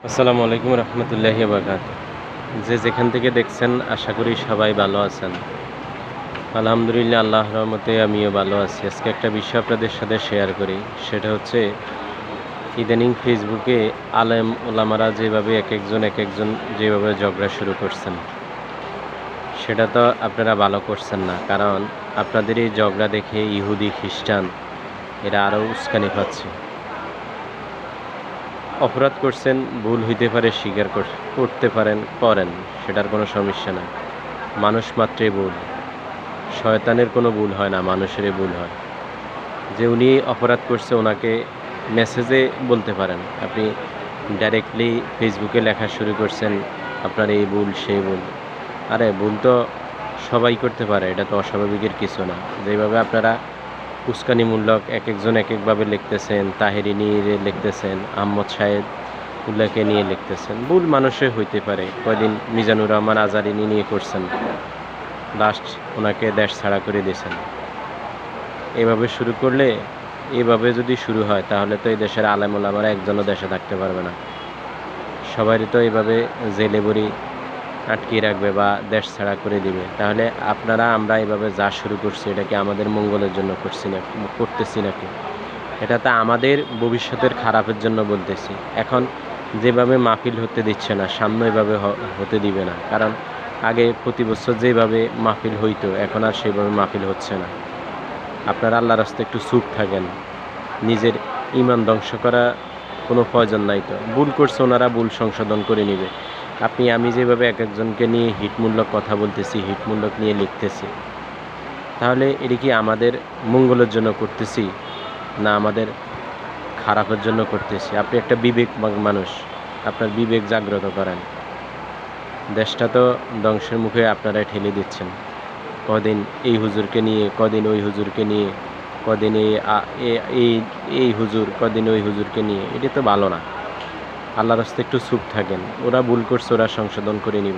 আসসালামু আলাইকুম রহমতুল্লাহি বারাকাতুহু। যে যেখান থেকে দেখছেন আশা করি সবাই ভালো আছেন। আলহামদুলিল্লাহ, আল্লাহর রহমতে আমিও ভালো আছি। আজকে একটা বিষয় আপনাদের সাথে শেয়ার করি। সেটা হচ্ছে ইদানিং ফেসবুকে আলেম ওলামারা যেভাবে একেকজন যেভাবে ঝগড়া শুরু করছেন, সেটা তো আপনারা ভালো করছেন না। কারণ আপনাদের এই ঝগড়া দেখে ইহুদি খ্রিস্টান এরা আরও উস্কানি পাচ্ছে। অপরাধ করছেন, ভুল হইতে পারে, স্বীকার করতে পারেন, করেন, সেটার কোনো সমস্যা নাই। মানুষ মাত্রই ভুল, শয়তানের কোনো ভুল হয় না, মানুষেরই ভুল হয়। যে উনি অপরাধ করছে ওনাকে মেসেজে বলতে পারেন। আপনি ডাইরেক্টলি ফেসবুকে লেখা শুরু করছেন আপনার এই ভুল সেই ভুল। আরে ভুল তো সবাই করতে পারে, এটা তো অস্বাভাবিকের কিছু না। যেভাবে আপনারা উস্কানিমূলক একেকজন একেকভাবে লিখতেছেন, তাহেরি নিয়ে লিখতেছেন, আহমদ সাহেব উল্লাহকে নিয়ে লিখতেছেন, ভুল মানুষের হইতে পারে। কয়দিন মিজানুর রহমান আজারিনী নিয়ে করছেন, লাস্ট ওনাকে দেশ ছাড়া করে দিয়েছেন। এভাবে শুরু করলে, এভাবে যদি শুরু হয় তাহলে তো এই দেশের আলেম ওলামারা একজনও দেশে থাকতে পারবে না। সবারই তো এইভাবে জেলে বড়ি আটকিয়ে রাখবে বা দেশ ছাড়া করে দিবে। তাহলে আপনারা আমরা এভাবে যা শুরু করছি এটা কি আমাদের মঙ্গলের জন্য করতেছি নাকি? এটা তো আমাদের ভবিষ্যতের খারাপের জন্য বলতেছি। এখন যেভাবে মাহফিল হতে দিচ্ছে না, সামনে এভাবে হতে দিবে না। কারণ আগে প্রতি বছর যেভাবে মাহফিল হইতো, এখন আর সেভাবে মাহফিল হচ্ছে না। আপনারা আল্লাহর রাস্তায় একটু চুপ থাকেন। নিজের ঈমান ধ্বংস করা কোনো প্রয়োজন নাই তো। ভুল করছে ওনারা, ভুল সংশোধন করে নিবে। আমি যেভাবে একেকজনকে নিয়ে হিটমূলক কথা বলতেছি, হিটমূলক নিয়ে লিখতেছি, তাহলে এটা কি আমাদের মঙ্গলের জন্য করতেছি না আমাদের খারাপের জন্য করতেছি? আপনি একটা বিবেকবান মানুষ, আপনার বিবেক জাগ্রত করেন। দেশটা তো ধ্বংসের মুখে আপনারাই ঠেলে দিচ্ছেন। কদিন এই হুজুরকে নিয়ে, কদিন ওই হুজুরকে নিয়ে, কদিন এই হুজুর, কদিন ওই হুজুরকে নিয়ে, এটা তো ভালো না। আল্লাহর রাস্তায় একটু চুপ থাকেন। ওরা ভুল করছে, ওরা সংশোধন করে নিব।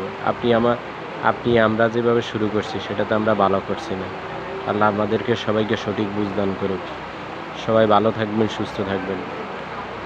আমরা যেভাবে শুরু করছি সেটা তো আমরা ভালো করছি না। আল্লাহ আমাদেরকে সবাইকে সঠিক বুঝদান করুক। সবাই ভালো থাকবেন, সুস্থ থাকবেন।